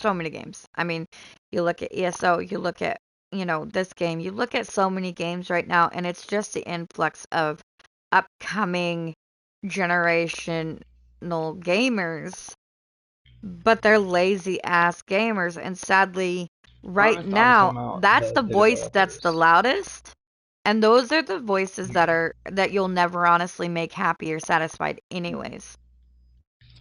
so many games. I mean, you look at ESO, you look at, this game, you look at so many games right now, and it's just the influx of upcoming generational gamers, but they're lazy ass gamers, and sadly, right I was now, talking about that's the the voice that's the developers. loudest, and those are the voices Yeah. that you'll never honestly make happy or satisfied anyways.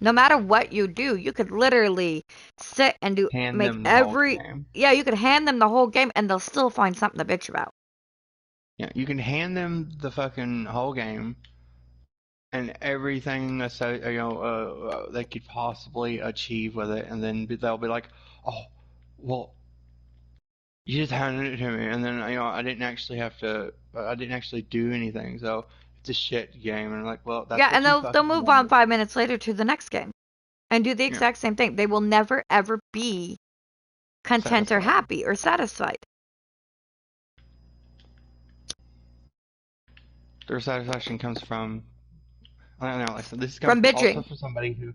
No matter what you do, you could literally sit and Hand make them the whole every, game. yeah, you could hand them the whole game and they'll still find something to bitch about. Yeah, you can hand them the fucking whole game and everything they could possibly achieve with it, and then they'll be like, "Oh, well, you just handed it to me, and then I didn't actually do anything, so it's a shit game." And I'm like, "Well, that's Yeah, and what you they'll fucking move on wanted." 5 minutes later to the next game and do the Yeah, exact same thing. They will never ever be content or satisfied. happy or satisfied. Their satisfaction comes from I don't know. Like, so this comes From from also bitching. from somebody who,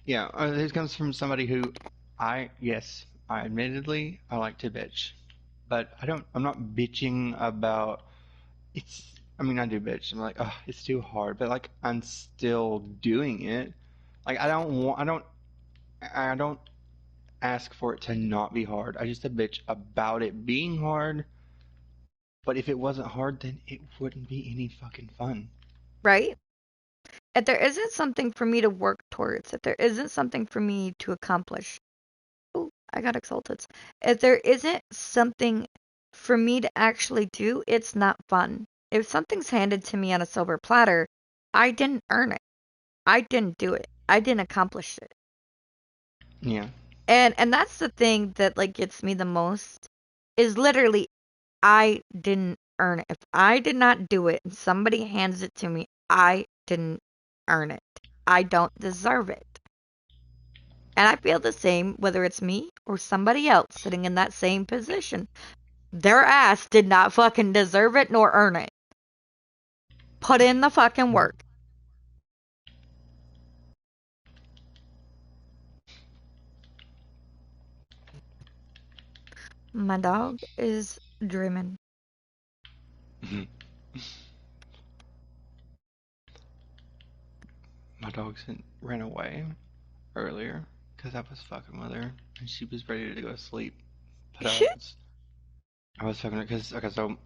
yeah, this comes from somebody who, yes, I admittedly I like to bitch, but I'm not bitching about it's. I mean, I do bitch. I'm like, oh, it's too hard, but like I'm still doing it. Like I don't ask for it to not be hard. I just a bitch about it being hard. But if it wasn't hard, then it wouldn't be any fucking fun. Right? If there isn't something for me to work towards, if there isn't something for me to accomplish, oh, I got exalted. If there isn't something for me to actually do, it's not fun. If something's handed to me on a silver platter, I didn't earn it. I didn't do it. I didn't accomplish it. Yeah. And that's the thing that like gets me the most is literally I didn't earn it. If I did not do it and somebody hands it to me, I didn't earn it. I don't deserve it. And I feel the same whether it's me or somebody else sitting in that same position. Their ass did not fucking deserve it nor earn it. Put in the fucking work. My dog is dreaming. My dog ran away earlier because I was fucking with her and she was ready to go to sleep. But I was fucking her because okay, so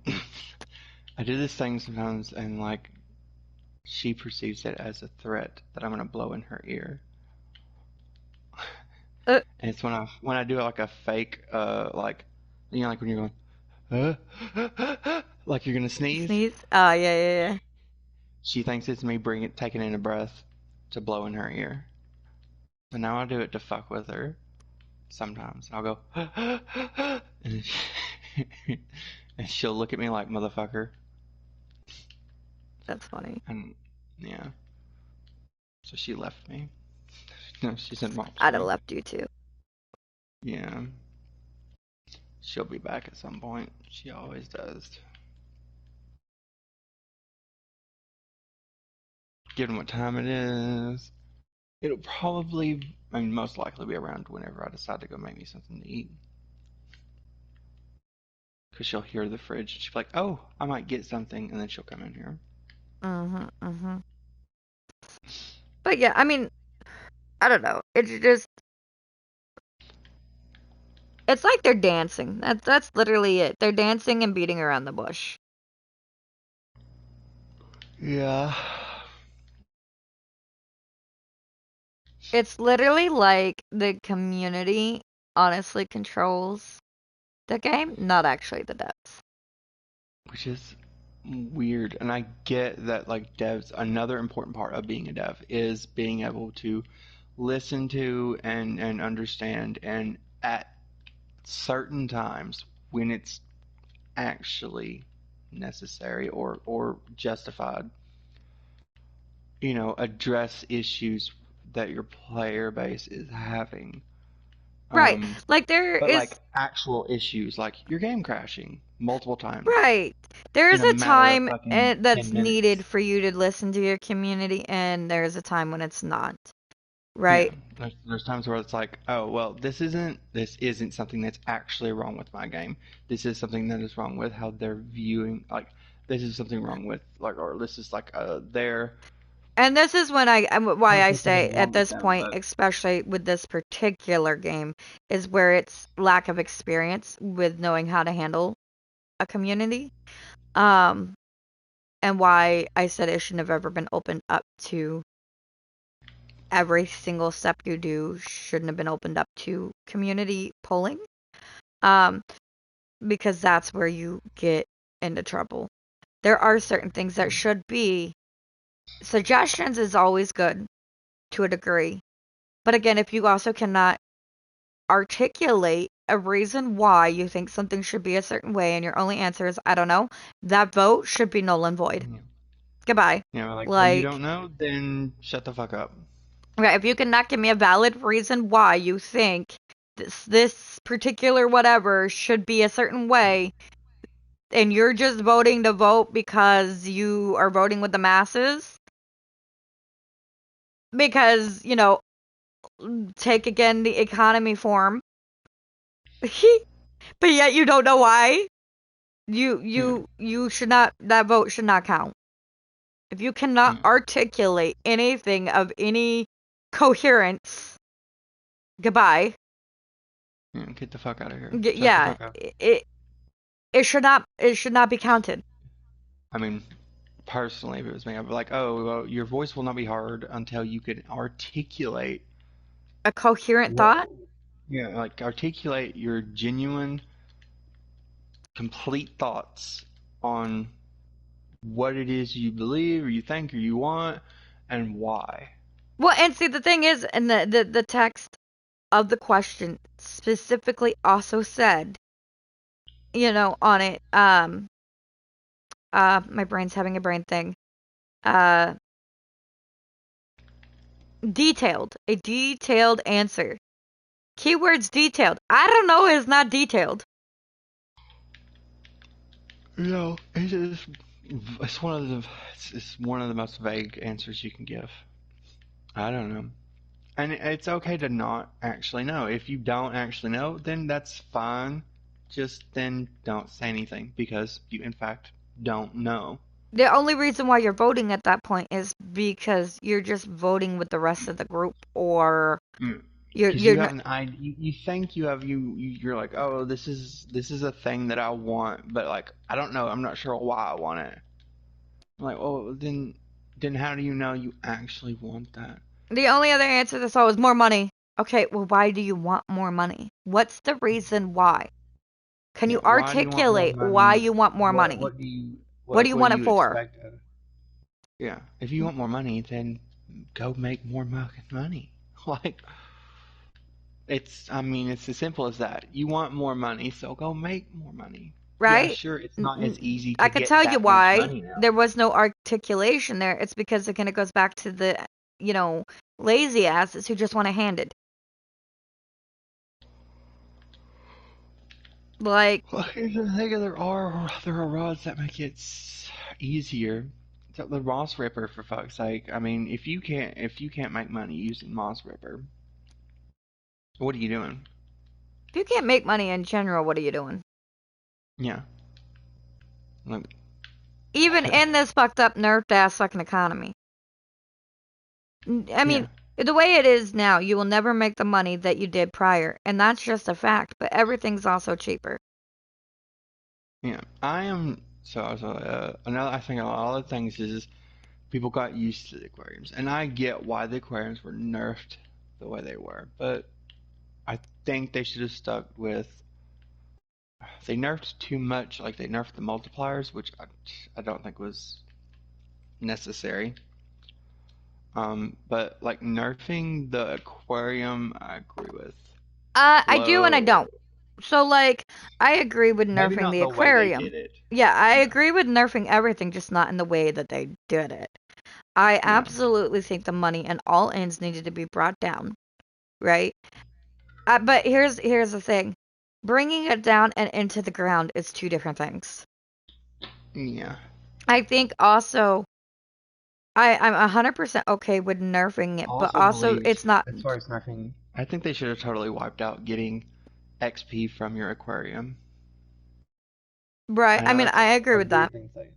I do this thing sometimes and like she perceives it as a threat that I'm gonna blow in her ear. uh, And it's when I do like a fake like like when you're going like you're gonna sneeze. Sneeze. Ah, yeah, yeah, yeah. She thinks it's me taking in a breath to blow in her ear. So now I do it to fuck with her sometimes. I'll go and, and she'll look at me like motherfucker. That's funny. And yeah, so she left me. No, she's in mom's I'd have room. left you too. Yeah, she'll be back at some point. She always does. Given what time it is, it'll probably, I mean, most likely be around whenever I decide to go make me something to eat. Because she'll hear the fridge and she'll be like, oh, I might get something. And then she'll come in here. Mm-hmm, mm-hmm. But yeah, I mean, I don't know. It's like they're dancing. That's literally it. They're dancing and beating around the bush. Yeah. It's literally like the community honestly controls the game, not actually the devs. Which is weird. And I get that, like, devs, another important part of being a dev is being able to listen to and understand, and at certain times when it's actually necessary or justified, address issues that your player base is having. Right. Um, Like there but is like actual issues, like your game crashing multiple times right. There in is a a matter of time fucking that's 10 minutes. needed for you to listen to your community and there's a time when it's not. Yeah, right? there's times where it's like, oh well, this isn't something that's actually wrong with my game. This is something that is wrong with how they're viewing. Like this is something wrong with like, or this is like their. And this is when I why don't I say say something at wrong with this them, point, but especially with this particular game, is where it's lack of experience with knowing how to handle a community. Um, and why I said it shouldn't have ever been opened up to every single step you do shouldn't have been opened up to community polling. Um, because that's where you get into trouble. There are certain things that should be suggestions is always good to a degree. But again, if you also cannot articulate a reason why you think something should be a certain way and your only answer is I don't know, that vote should be null and void. yeah, Goodbye. like, oh, you Like, don't know, then shut the fuck up. right, if you cannot give me a valid reason why you think this particular whatever should be a certain way and you're just voting to vote because you are voting with the masses because, take again the economy form. But yet you don't know why. You Yeah, you you should not that vote should not count. If you cannot yeah, articulate anything of any coherence, goodbye. yeah, get the fuck out of here. Shut the Yeah, fuck up. it should not be counted. I mean, personally, if it was me, I'd be like, oh, well, your voice will not be heard until you can articulate A coherent what, thought, yeah, like articulate your genuine, complete thoughts on what it is you believe or you think or you want and why. well, and see the thing is, and the text of the question specifically also said, on it, my brain's having a brain thing. Uh, a detailed answer. Keywords detailed. I don't know is not detailed. No, it's one of the it's one of the most vague answers you can give. I don't know. And it's okay to not actually know. If you don't actually know, then that's fine. Just then don't say anything because you in fact don't know. The only reason why you're voting at that point is because you're just voting with the rest of the group, or you're Because you you're have not. an idea, you think you have you're like, oh, this is a thing that I want, but like I don't know, I'm not sure why I want it. I'm like, oh, then how do you know you actually want that? The only other answer that's always more money. Okay, well, why do you want more money? What's the reason why? Can Yeah, you why do you want more articulate why money? you want more What money? what do you What do you what do want it you for? expect? Yeah, if you want more money, then go make more fucking money. Like I mean, it's as simple as that. You want more money, so go make more money. Yeah, Right? sure, it's not as easy I to could get tell you that much why money now. there was no articulation there. It's because again it goes back to the, you know, lazy asses who just want to hand it. Like, Well, here's the thing, there are rods that make it easier. So the Moss Ripper, for fuck's sake. I mean, if you can't make money using Moss Ripper, what are you doing? if you can't make money in general, what are you doing? Yeah, like Even in this fucked up nerfed ass fucking economy. I mean, yeah, the way it is now, you will never make the money that you did prior, and that's just a fact. But everything's also cheaper. yeah. Another. I think a lot of things is people got used to the aquariums, and I get why the aquariums were nerfed the way they were, but I think they should have stuck with. They nerfed too much, like they nerfed the multipliers, which I don't think was necessary. But like nerfing the aquarium, I agree with. I do and I Whoa. don't. So, like, I agree with Maybe nerfing not the the way they aquarium. did it. Yeah, I Yeah. agree with nerfing everything, just not in the way that they did it. I Yeah. absolutely think the money and all ends needed to be brought down, right? But here's the thing. Bringing it down and into the ground is two different things. Yeah. I think also I'm 100% okay with nerfing I it, but also also believe, it's not as far as nerfing, I think they should have totally wiped out getting XP from your aquarium. right. I I know mean, that's I agree a with that. weird thing to say.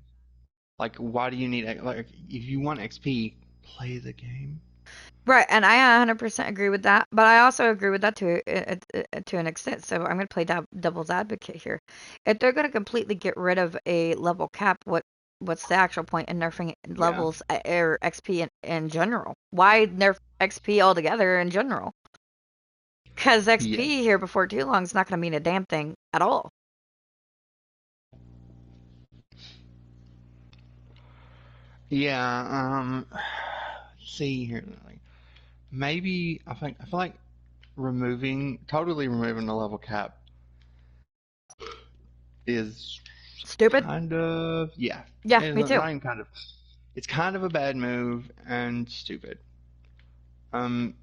Like, why do you need like if you want XP, play the game. Right, and I 100% agree with that, but I also agree with that to an extent. So I'm going to play devil's advocate here. If they're going to completely get rid of a level cap, what's the actual point in nerfing Yeah. levels or XP in general? Why nerf XP altogether in general? Because Yes. XP here before too long is not going to mean a damn thing at all. Yeah. See here. Like, maybe I feel like totally removing the level cap is Stupid? kind of, yeah. Yeah, It's me not too. even kind of. It's kind of a bad move and stupid.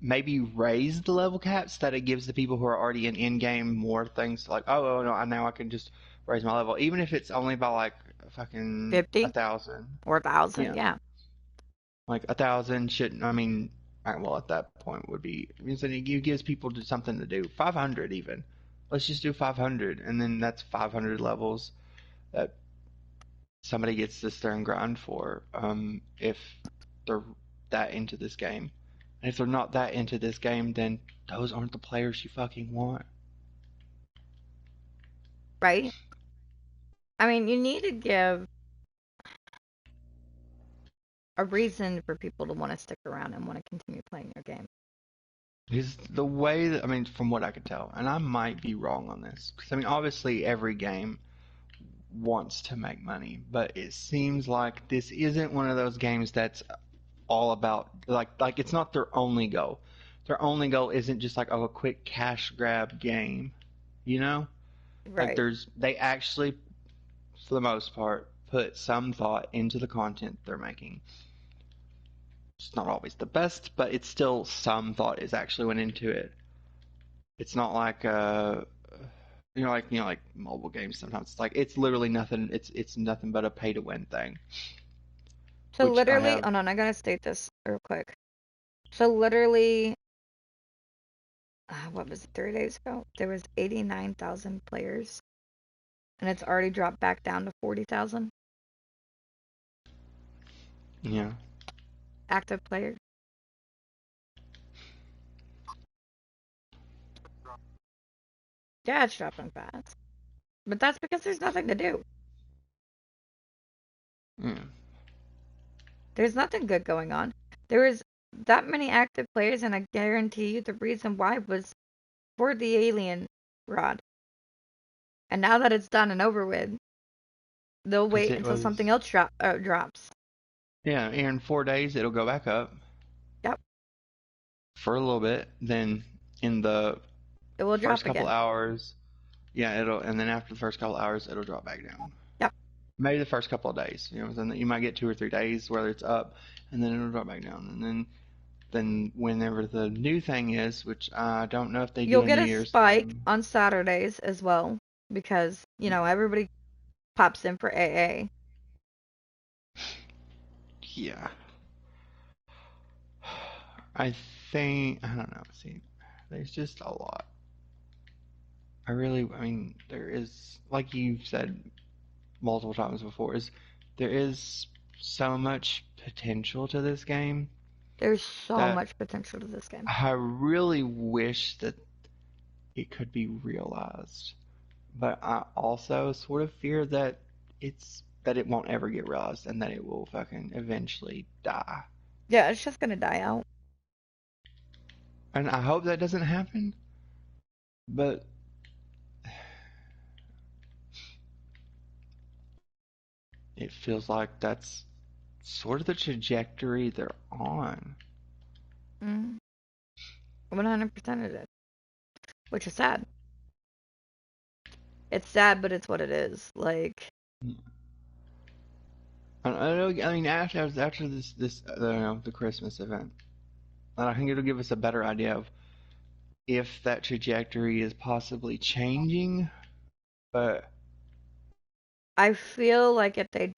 Maybe raise the level caps that it gives the people who are already in game more things like, oh no, now I can just raise my level, even if it's only by like fucking 50 1,000. or 1,000, Yeah, yeah. like 1,000 shouldn't. I mean, well, at that point would be means that it gives people something to do. 500 even. Let's just do 500, and then that's 500 levels that somebody gets to stir and grind for. If they're that into this game. And if they're not that into this game, then those aren't the players you fucking want. Right? I mean, you need to give a reason for people to want to stick around and want to continue playing your game. Because the way that, I mean, from what I could tell, and I might be wrong on this, because I mean, obviously every game wants to make money, but it seems like this isn't one of those games that's all about like it's not their only goal. Their only goal isn't just like a quick cash grab game, you know? Like Right. they actually, for the most part, put some thought into the content they're making. It's not always the best, but it's still some thought is actually went into it. It's not like like mobile games sometimes. It's like it's literally nothing. It's nothing but a pay to win thing, So which I literally, have. oh no, I gotta state this real quick. So literally, what was it, 3 days ago? There was 89,000 players, and it's already dropped back down to 40,000 Yeah, active players. Yeah, it's dropping fast, but that's because there's nothing to do. yeah, There's nothing good going on. There was that many active players, and I guarantee you the reason why was for the alien rod. And now that it's done and over with, they'll because wait it until something was. else drops. Yeah, in 4 days it'll go back up Yep, for a little bit. Then in the it will first drop couple again. hours, yeah, and then after the first couple hours it'll drop back down. Yep. Maybe the first couple of days. Then you might get 2 or 3 days where it's up, and then it'll drop back down, and then whenever the new thing is, which I don't know if they do You'll a get New a Year's spike thing. on Saturdays as well because, everybody pops in for AA. Yeah, I think I don't know. See, there's just a lot. I mean, there is, like you've said multiple times before, is there is so much potential to this game There's so that much potential to this game. I really wish that it could be realized. But I also sort of fear that it won't ever get realized and that it will fucking eventually die. Yeah, it's just gonna die out. And I hope that doesn't happen, but it feels like that's sort of the trajectory they're on. 100% it is, which is sad. It's sad, but it's what it is. Like, I mean, after this the Christmas event, and I think it'll give us a better idea of if that trajectory is possibly changing. But I feel like if they don't